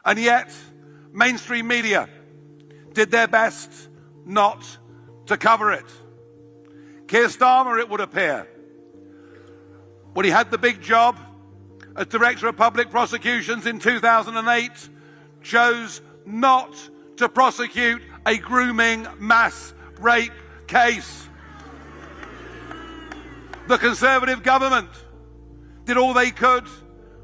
And yet, mainstream media did their best not to cover it. Keir Starmer, it would appear, when he had the big job as Director of Public Prosecutions in 2008, chose not to prosecute a grooming mass rape case. The Conservative government did all they could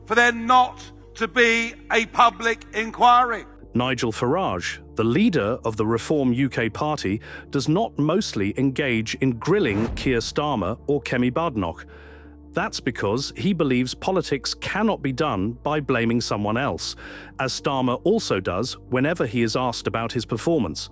for there not to be a public inquiry. Nigel Farage, the leader of the Reform UK party, does not mostly engage in grilling Keir Starmer or Badenoch. That's because he believes politics cannot be done by blaming someone else, as Starmer also does whenever he is asked about his performance.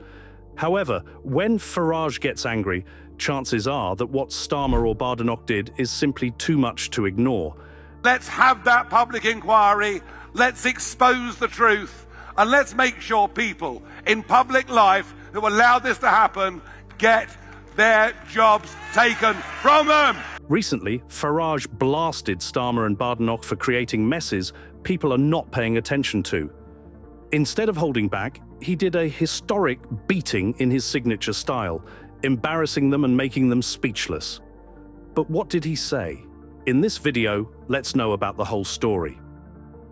However, when Farage gets angry, chances are that what Starmer or Badenoch did is simply too much to ignore. Let's have that public inquiry, let's expose the truth, and let's make sure people in public life who allowed this to happen get their jobs taken from them. Recently, Farage blasted Starmer and Badenoch for creating messes people are not paying attention to. Instead of holding back, he did a historic beating in his signature style, embarrassing them and making them speechless. But what did he say? In this video, let's know about the whole story.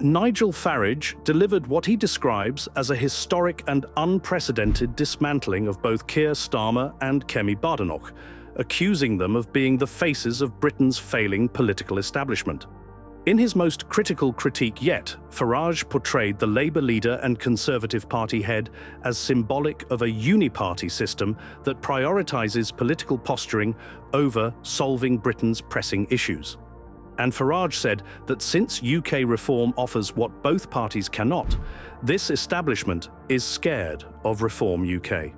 Nigel Farage delivered what he describes as a historic and unprecedented dismantling of both Keir Starmer and Badenoch, accusing them of being the faces of Britain's failing political establishment. In his most critical critique yet, Farage portrayed the Labour leader and Conservative Party head as symbolic of a uniparty system that prioritises political posturing over solving Britain's pressing issues. And Farage said that since UK reform offers what both parties cannot, this establishment is scared of Reform UK.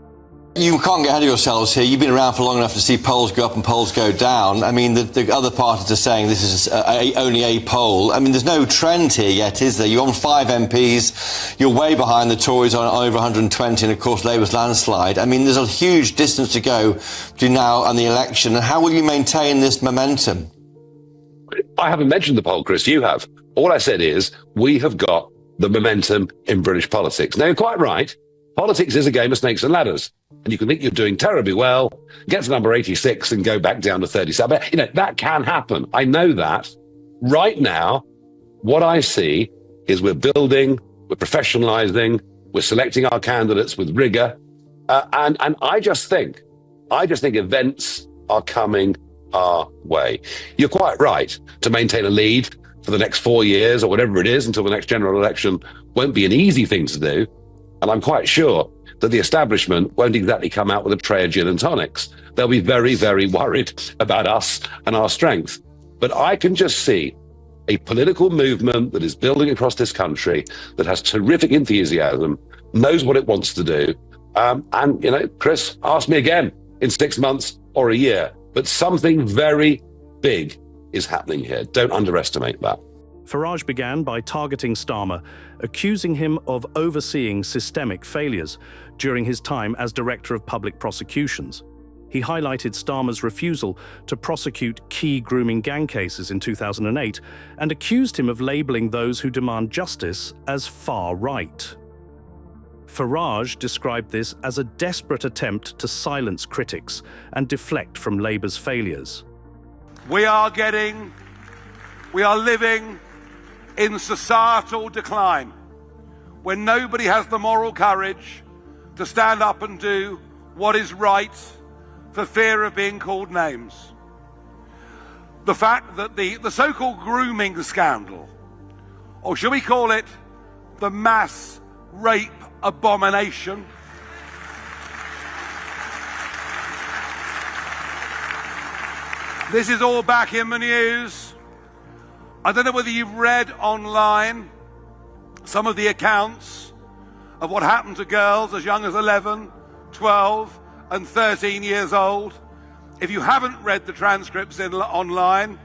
You can't get ahead of yourselves here. You've been around for long enough to see polls go up and polls go down. I mean, the other parties are saying this is only a poll. I mean, there's no trend here yet, is there? You're on 5 MPs. You're way behind the Tories on over 120, and of course Labour's landslide. I mean, there's a huge distance to go between now and the election. And how will you maintain this momentum? I haven't mentioned the poll, Chris. You have. All I said is we have got the momentum in British politics. Now, you're quite right. Politics is a game of snakes and ladders. And you can think you're doing terribly well, get to number 86 and go back down to 37. You know, that can happen. I know that. Right now, what I see is we're building, we're professionalizing, we're selecting our candidates with rigor. And I just think events are coming our way. You're quite right. To maintain a lead for the next 4 years or whatever it is until the next general election won't be an easy thing to do. And I'm quite sure that the establishment won't exactly come out with a tray of gin and tonics. They'll be very, very worried about us and our strength. But I can just see a political movement that is building across this country that has terrific enthusiasm, knows what it wants to do. And, you know, Chris, ask me again in 6 months or a year. But something very big is happening here. Don't underestimate that. Farage began by targeting Starmer, accusing him of overseeing systemic failures during his time as Director of Public Prosecutions. He highlighted Starmer's refusal to prosecute key grooming gang cases in 2008 and accused him of labelling those who demand justice as far-right. Farage described this as a desperate attempt to silence critics and deflect from Labour's failures. We are living in societal decline, when nobody has the moral courage to stand up and do what is right for fear of being called names. The fact that the so-called grooming scandal, or shall we call it the mass rape abomination, this is all back in the news. I don't know whether you've read online some of the accounts of what happened to girls as young as 11, 12 and 13 years old. If you haven't read the transcripts online,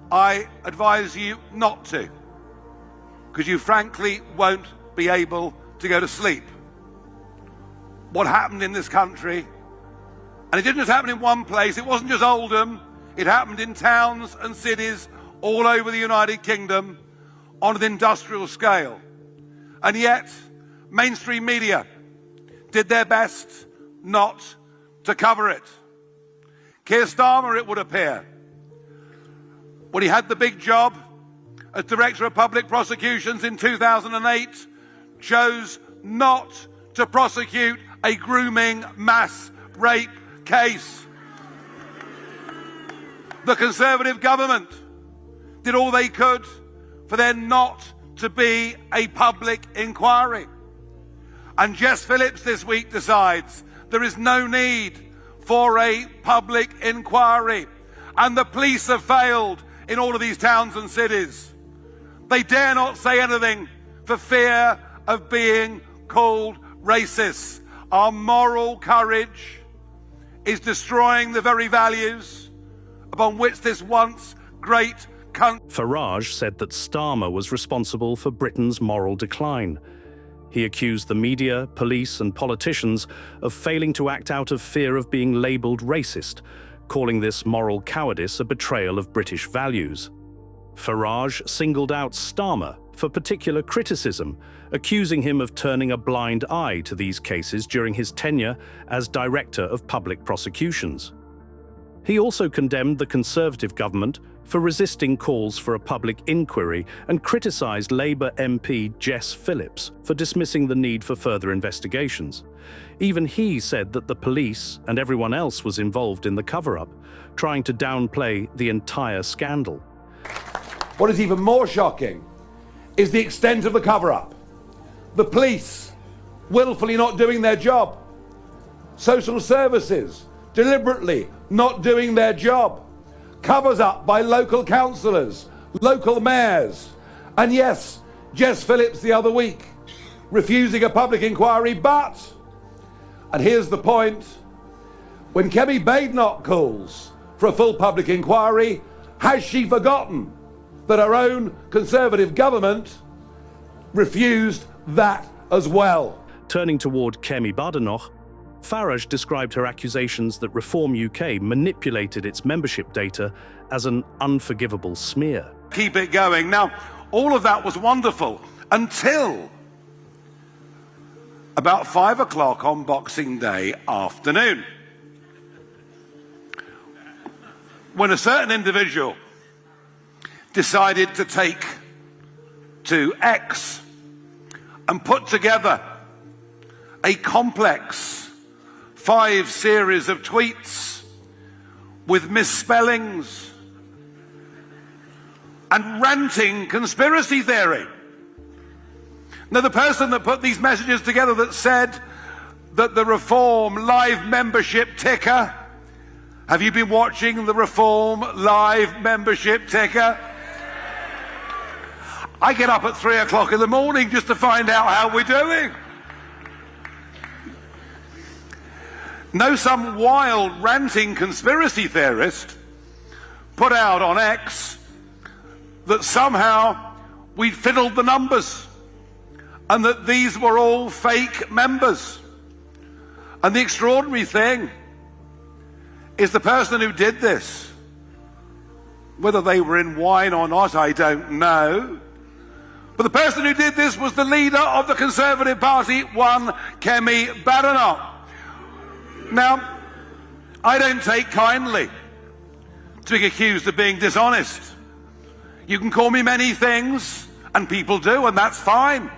I advise you not to, because you frankly won't be able to go to sleep. What happened in this country, and it didn't just happen in one place, it wasn't just Oldham, it happened in towns and cities all over the United Kingdom on an industrial scale. And yet, mainstream media did their best not to cover it. Keir Starmer, it would appear, when he had the big job as Director of Public Prosecutions in 2008, chose not to prosecute a grooming mass rape case. The Conservative government did all they could for there not to be a public inquiry. And Jess Phillips this week decides there is no need for a public inquiry. And the police have failed in all of these towns and cities. They dare not say anything for fear of being called racist. Our moral courage is destroying the very values upon which this once great country... Farage said that Starmer was responsible for Britain's moral decline. He accused the media, police and politicians of failing to act out of fear of being labelled racist, calling this moral cowardice a betrayal of British values. Farage singled out Starmer for particular criticism, accusing him of turning a blind eye to these cases during his tenure as Director of Public Prosecutions. He also condemned the Conservative government for resisting calls for a public inquiry and criticised Labour MP Jess Phillips for dismissing the need for further investigations. Even he said that the police and everyone else was involved in the cover-up, trying to downplay the entire scandal. What is even more shocking is the extent of the cover-up. The police willfully not doing their job. Social services deliberately not doing their job. Covers up by local councillors, local mayors. And yes, Jess Phillips the other week, refusing a public inquiry, but, and here's the point, when Kemi Badenoch calls for a full public inquiry, has she forgotten that her own Conservative government refused that as well? Turning toward Kemi Badenoch, Farage described her accusations that Reform UK manipulated its membership data as an unforgivable smear. Keep it going. Now, all of that was wonderful until about 5 o'clock on Boxing Day afternoon, when a certain individual decided to take to X and put together a complex 5 series of tweets with misspellings and ranting conspiracy theory. Now, the person that put these messages together that said that the Reform live membership ticker, have you been watching the Reform live membership ticker? I get up at 3 o'clock in the morning just to find out how we're doing. No, some wild ranting conspiracy theorist put out on X that somehow we'd fiddled the numbers and that these were all fake members. And the extraordinary thing is the person who did this, whether they were in wine or not, I don't know, but the person who did this was the leader of the Conservative Party, one Kemi Badenoch. Now, I don't take kindly to being accused of being dishonest. You can call me many things, and people do, and that's fine.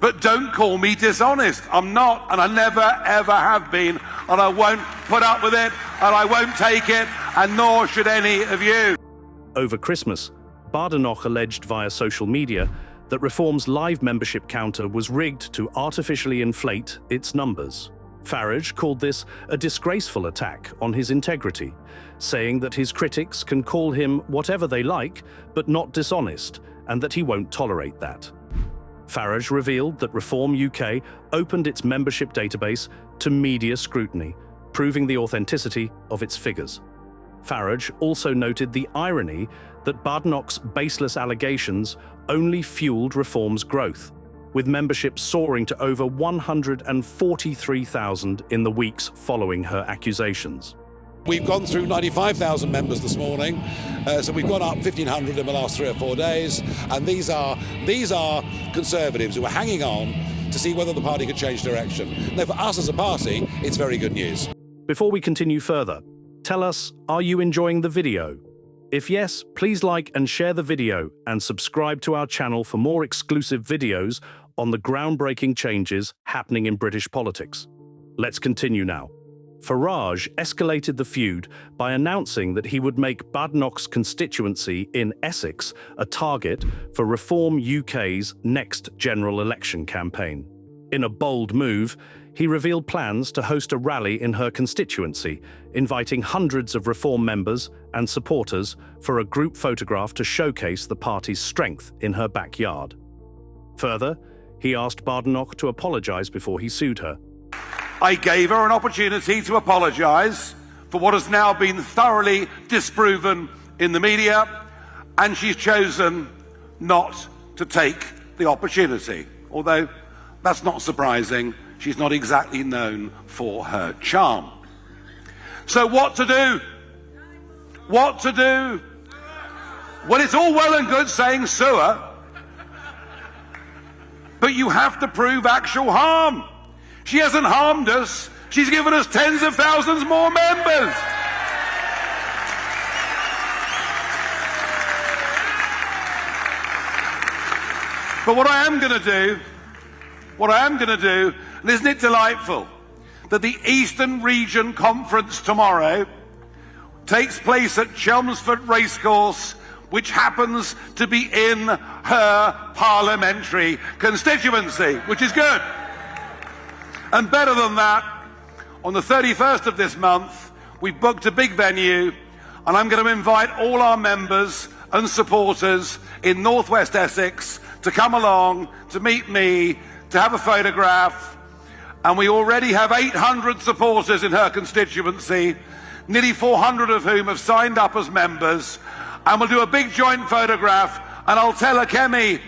But don't call me dishonest. I'm not, and I never, ever have been, and I won't put up with it, and I won't take it, and nor should any of you. Over Christmas, Badenoch alleged via social media that Reform's live membership counter was rigged to artificially inflate its numbers. Farage called this a disgraceful attack on his integrity, saying that his critics can call him whatever they like, but not dishonest, and that he won't tolerate that. Farage revealed that Reform UK opened its membership database to media scrutiny, proving the authenticity of its figures. Farage also noted the irony that Badenoch's baseless allegations only fueled Reform's growth, with membership soaring to over 143,000 in the weeks following her accusations. We've gone through 95,000 members this morning, so we've gone up 1,500 in the last 3 or 4 days, and these are Conservatives who are hanging on to see whether the party could change direction. Now, for us as a party, it's very good news. Before we continue further, tell us, are you enjoying the video? If yes, please like and share the video and subscribe to our channel for more exclusive videos on the groundbreaking changes happening in British politics. Let's continue now. Farage escalated the feud by announcing that he would make Badenoch's constituency in Essex a target for Reform UK's next general election campaign. In a bold move, he revealed plans to host a rally in her constituency, inviting hundreds of Reform members and supporters for a group photograph to showcase the party's strength in her backyard. Further, he asked Badenoch to apologise before he sued her. I gave her an opportunity to apologise for what has now been thoroughly disproven in the media, and she's chosen not to take the opportunity. Although that's not surprising, she's not exactly known for her charm. So what to do? What to do? Well, it's all well and good saying sue her, but you have to prove actual harm. She hasn't harmed us. She's given us tens of thousands more members. But what I am going to do, and isn't it delightful that the Eastern Region Conference tomorrow takes place at Chelmsford Racecourse, which happens to be in her parliamentary constituency, which is good. And better than that, on the 31st of this month, we've booked a big venue, and I'm going to invite all our members and supporters in North West Essex to come along, to meet me, to have a photograph. And we already have 800 supporters in her constituency, nearly 400 of whom have signed up as members. And we'll do a big joint photograph, and I'll tell her, Kemi,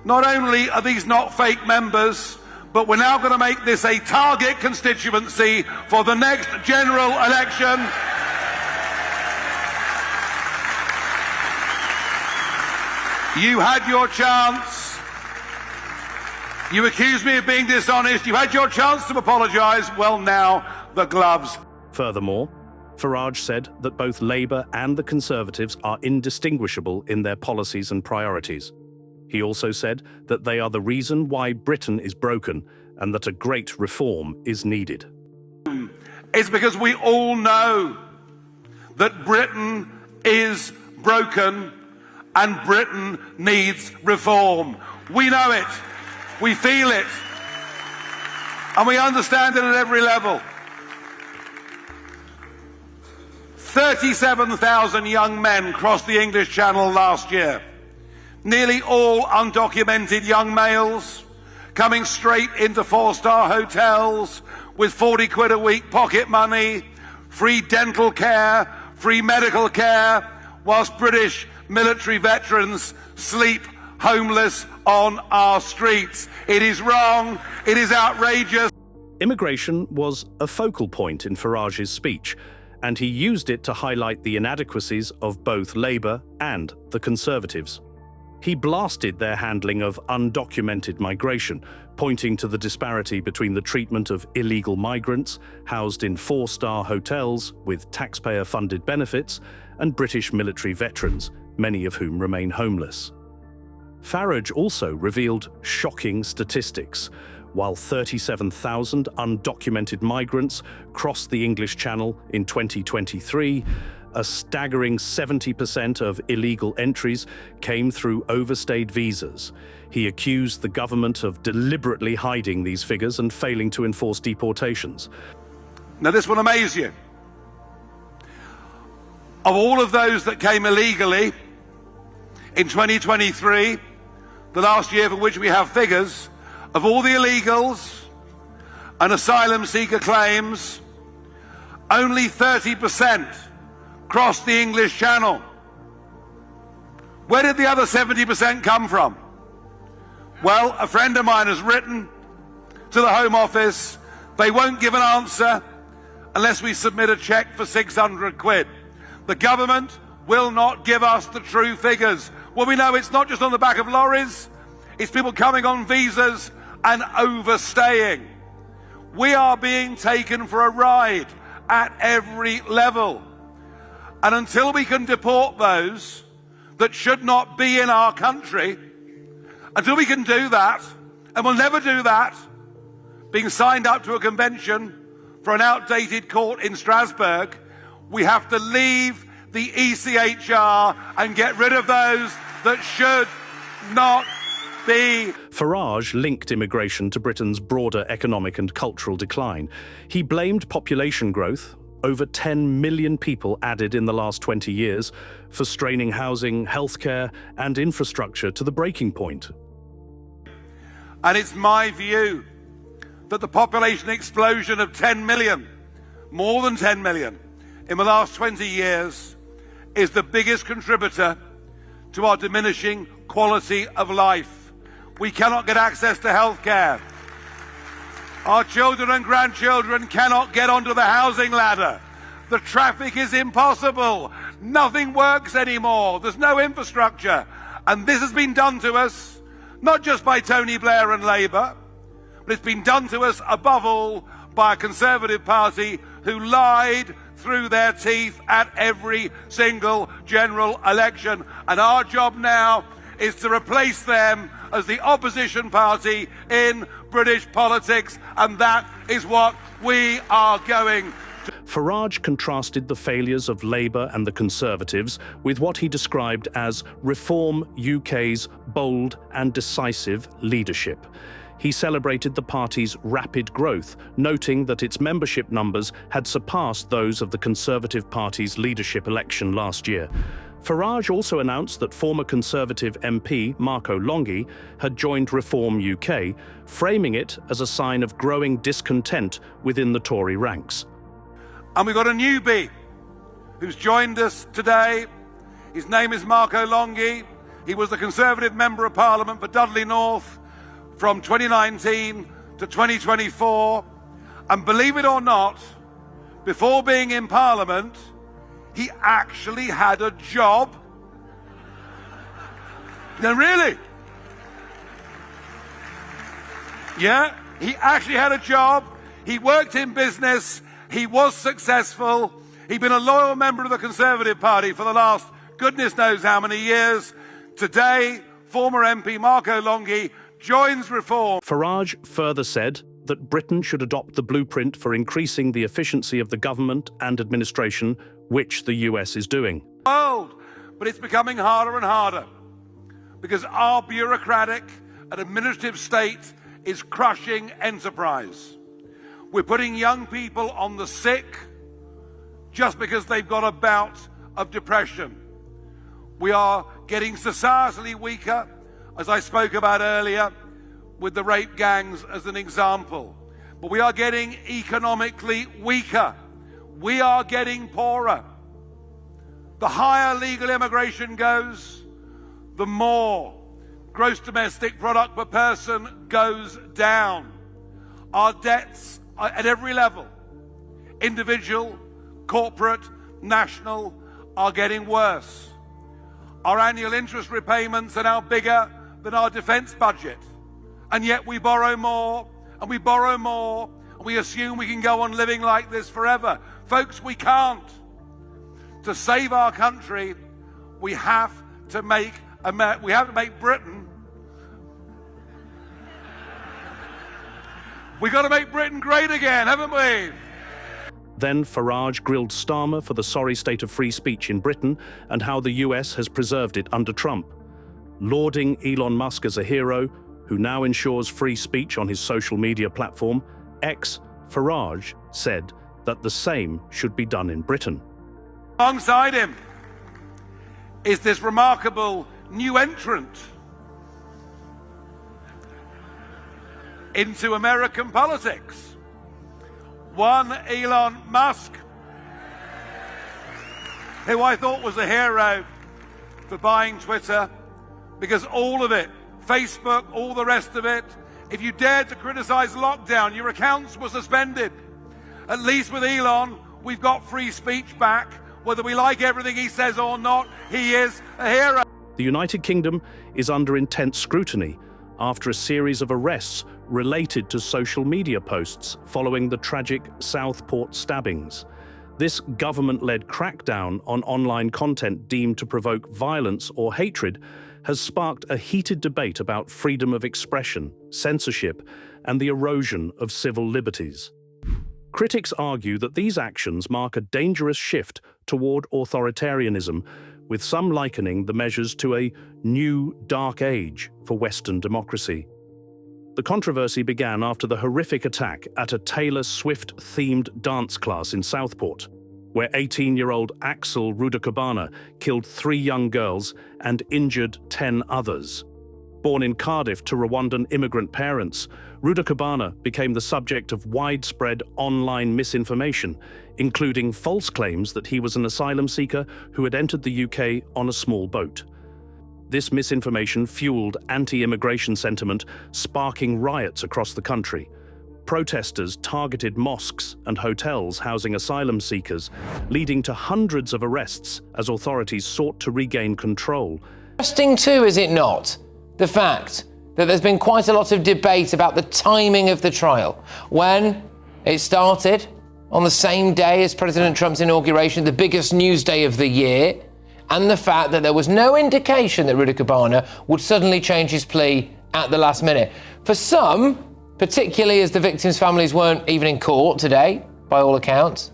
not only are these not fake members, but we're now going to make this a target constituency for the next general election. You had your chance. You accused me of being dishonest. You had your chance to apologise. Well, now the gloves. Furthermore, Farage said that both Labour and the Conservatives are indistinguishable in their policies and priorities. He also said that they are the reason why Britain is broken and that a great reform is needed. It's because we all know that Britain is broken and Britain needs reform. We know it, we feel it, and we understand it at every level. 37,000 young men crossed the English Channel last year. Nearly all undocumented young males coming straight into 4-star hotels with 40 quid a week pocket money, free dental care, free medical care, whilst British military veterans sleep homeless on our streets. It is wrong, it is outrageous. Immigration was a focal point in Farage's speech, and he used it to highlight the inadequacies of both Labour and the Conservatives. He blasted their handling of undocumented migration, pointing to the disparity between the treatment of illegal migrants housed in 4-star hotels with taxpayer-funded benefits and British military veterans, many of whom remain homeless. Farage also revealed shocking statistics. While 37,000 undocumented migrants crossed the English Channel in 2023, a staggering 70% of illegal entries came through overstayed visas. He accused the government of deliberately hiding these figures and failing to enforce deportations. Now this will amaze you. Of all of those that came illegally in 2023, the last year for which we have figures, of all the illegals and asylum seeker claims, only 30% crossed the English Channel. Where did the other 70% come from? Well, a friend of mine has written to the Home Office. They won't give an answer unless we submit a cheque for 600 quid. The government will not give us the true figures. Well, we know it's not just on the back of lorries, it's people coming on visas and overstaying. We are being taken for a ride at every level. And until we can deport those that should not be in our country, until we can do that, and we'll never do that, being signed up to a convention for an outdated court in Strasbourg, we have to leave the ECHR and get rid of those that should not be. Farage linked immigration to Britain's broader economic and cultural decline. He blamed population growth, over 10 million people added in the last 20 years, for straining housing, healthcare, and infrastructure to the breaking point. And it's my view that the population explosion of 10 million, more than 10 million, in the last 20 years is the biggest contributor to our diminishing quality of life. We cannot get access to healthcare. Our children and grandchildren cannot get onto the housing ladder. The traffic is impossible. Nothing works anymore. There's no infrastructure. And this has been done to us, not just by Tony Blair and Labour, but it's been done to us above all by a Conservative Party who lied through their teeth at every single general election. And our job now is to replace them as the opposition party in British politics, and that is what we are going to. Farage contrasted the failures of Labour and the Conservatives with what he described as Reform UK's bold and decisive leadership. He celebrated the party's rapid growth, noting that its membership numbers had surpassed those of the Conservative Party's leadership election last year. Farage also announced that former Conservative MP Marco Longhi had joined Reform UK, framing it as a sign of growing discontent within the Tory ranks. And we've got a newbie who's joined us today. His name is Marco Longhi. He was the Conservative Member of Parliament for Dudley North from 2019 to 2024. And believe it or not, before being in Parliament, he actually had a job. No, really? Yeah, he actually had a job. He worked in business. He was successful. He'd been a loyal member of the Conservative Party for the last goodness knows how many years. Today, former MP Marco Longhi joins Reform. Farage further said that Britain should adopt the blueprint for increasing the efficiency of the government and administration, which the US is doing. But it's becoming harder and harder because our bureaucratic and administrative state is crushing enterprise. We're putting young people on the sick just because they've got a bout of depression. We are getting societally weaker, as I spoke about earlier, with the rape gangs as an example. But we are getting economically weaker. We are getting poorer. The higher legal immigration goes, the more gross domestic product per person goes down. Our debts at every level, individual, corporate, national, are getting worse. Our annual interest repayments are now bigger than our defence budget. And yet we borrow more, and we borrow more, and we assume we can go on living like this forever. Folks, we can't. To save our country, we have to make Britain. We've got to make Britain great again, haven't we? Then Farage grilled Starmer for the sorry state of free speech in Britain and how the US has preserved it under Trump. Lauding Elon Musk as a hero, who now ensures free speech on his social media platform, Farage said that the same should be done in Britain. Alongside him is this remarkable new entrant into American politics. One Elon Musk, who I thought was a hero for buying Twitter, because all of it, Facebook, all the rest of it, if you dared to criticize lockdown, your accounts were suspended. At least with Elon, we've got free speech back. Whether we like everything he says or not, he is a hero. The United Kingdom is under intense scrutiny after a series of arrests related to social media posts following the tragic Southport stabbings. This government-led crackdown on online content deemed to provoke violence or hatred has sparked a heated debate about freedom of expression, censorship, and the erosion of civil liberties. Critics argue that these actions mark a dangerous shift toward authoritarianism, with some likening the measures to a new dark age for Western democracy. The controversy began after the horrific attack at a Taylor Swift-themed dance class in Southport, where 18-year-old Axel Rudakubana killed 3 young girls and injured 10 others. Born in Cardiff to Rwandan immigrant parents, Rudakubana became the subject of widespread online misinformation, including false claims that he was an asylum seeker who had entered the UK on a small boat. This misinformation fueled anti-immigration sentiment, sparking riots across the country. Protesters targeted mosques and hotels housing asylum seekers, leading to hundreds of arrests as authorities sought to regain control. Interesting too, is it not, the fact that there's been quite a lot of debate about the timing of the trial. When it started, on the same day as President Trump's inauguration, the biggest news day of the year, and the fact that there was no indication that Rudakubana would suddenly change his plea at the last minute. For some, particularly as the victims' families weren't even in court today, by all accounts,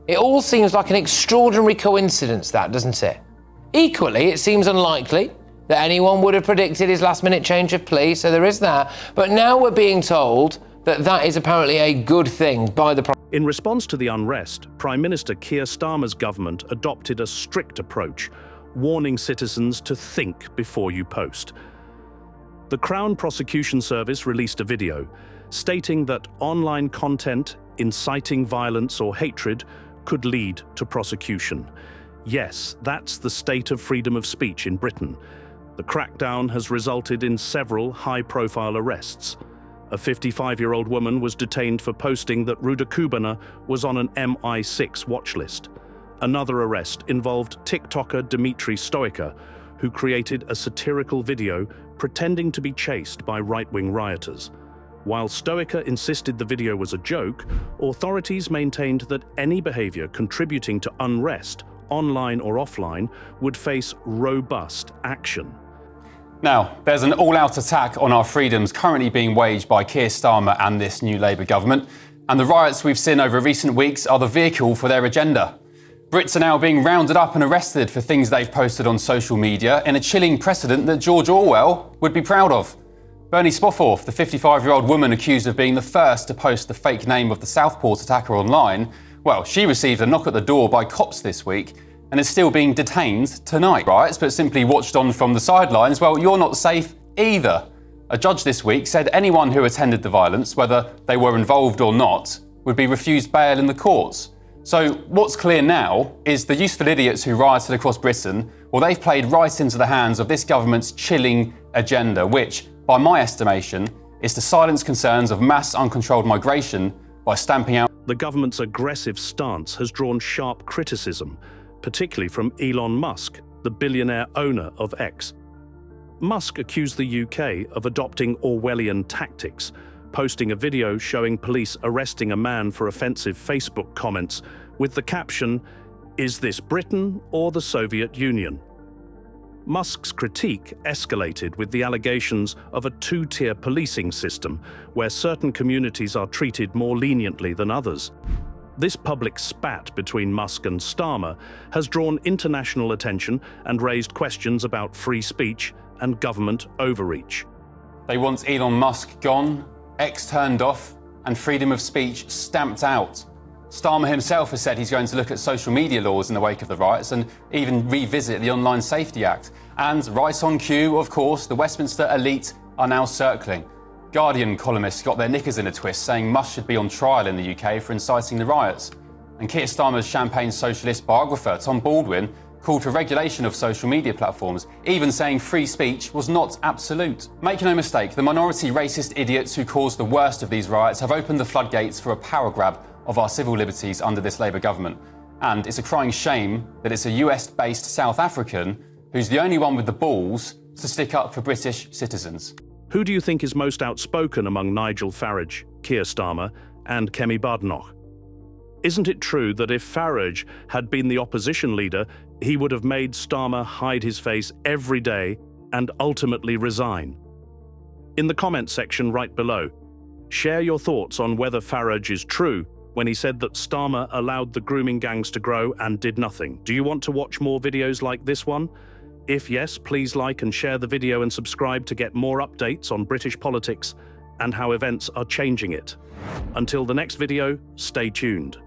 it all seems like an extraordinary coincidence, that, doesn't it? Equally, it seems unlikely that anyone would have predicted his last-minute change of plea, so there is that. But now we're being told that that is apparently a good thing by the... In response to the unrest, Prime Minister Keir Starmer's government adopted a strict approach, warning citizens to think before you post. The Crown Prosecution Service released a video stating that online content inciting violence or hatred could lead to prosecution. Yes, that's the state of freedom of speech in Britain. The crackdown has resulted in several high-profile arrests. A 55-year-old woman was detained for posting that Rudakubana was on an MI6 watch list. Another arrest involved TikToker Dmitry Stoica, who created a satirical video pretending to be chased by right-wing rioters. While Stoica insisted the video was a joke, authorities maintained that any behavior contributing to unrest, online or offline, would face robust action. Now, there's an all-out attack on our freedoms currently being waged by Keir Starmer and this new Labour government, and the riots we've seen over recent weeks are the vehicle for their agenda. Brits are now being rounded up and arrested for things they've posted on social media in a chilling precedent that George Orwell would be proud of. Bernie Spofforth, the 55-year-old woman accused of being the first to post the fake name of the Southport attacker online, well, she received a knock at the door by cops this week and is still being detained tonight. Riots, but simply watched on from the sidelines, well, you're not safe either. A judge this week said anyone who attended the violence, whether they were involved or not, would be refused bail in the courts. So what's clear now is the useful idiots who rioted across Britain, well, they've played right into the hands of this government's chilling agenda, which, by my estimation, is to silence concerns of mass uncontrolled migration by stamping out. The government's aggressive stance has drawn sharp criticism, particularly from Elon Musk, the billionaire owner of X. Musk accused the UK of adopting Orwellian tactics, posting a video showing police arresting a man for offensive Facebook comments with the caption, "Is this Britain or the Soviet Union?" Musk's critique escalated with the allegations of a two-tier policing system where certain communities are treated more leniently than others. This public spat between Musk and Starmer has drawn international attention and raised questions about free speech and government overreach. They want Elon Musk gone, X turned off, and freedom of speech stamped out. Starmer himself has said he's going to look at social media laws in the wake of the riots and even revisit the Online Safety Act. And right on cue, of course, the Westminster elite are now circling. Guardian columnists got their knickers in a twist, saying Musk should be on trial in the UK for inciting the riots. And Keir Starmer's champagne socialist biographer, Tom Baldwin, called for regulation of social media platforms, even saying free speech was not absolute. Make no mistake, the minority racist idiots who caused the worst of these riots have opened the floodgates for a power grab of our civil liberties under this Labour government. And it's a crying shame that it's a US-based South African who's the only one with the balls to stick up for British citizens. Who do you think is most outspoken among Nigel Farage, Keir Starmer, and Kemi Badenoch? Isn't it true that if Farage had been the opposition leader, he would have made Starmer hide his face every day and ultimately resign? In the comment section right below, share your thoughts on whether Farage is true when he said that Starmer allowed the grooming gangs to grow and did nothing. Do you want to watch more videos like this one? If yes, please like and share the video and subscribe to get more updates on British politics and how events are changing it. Until the next video, stay tuned.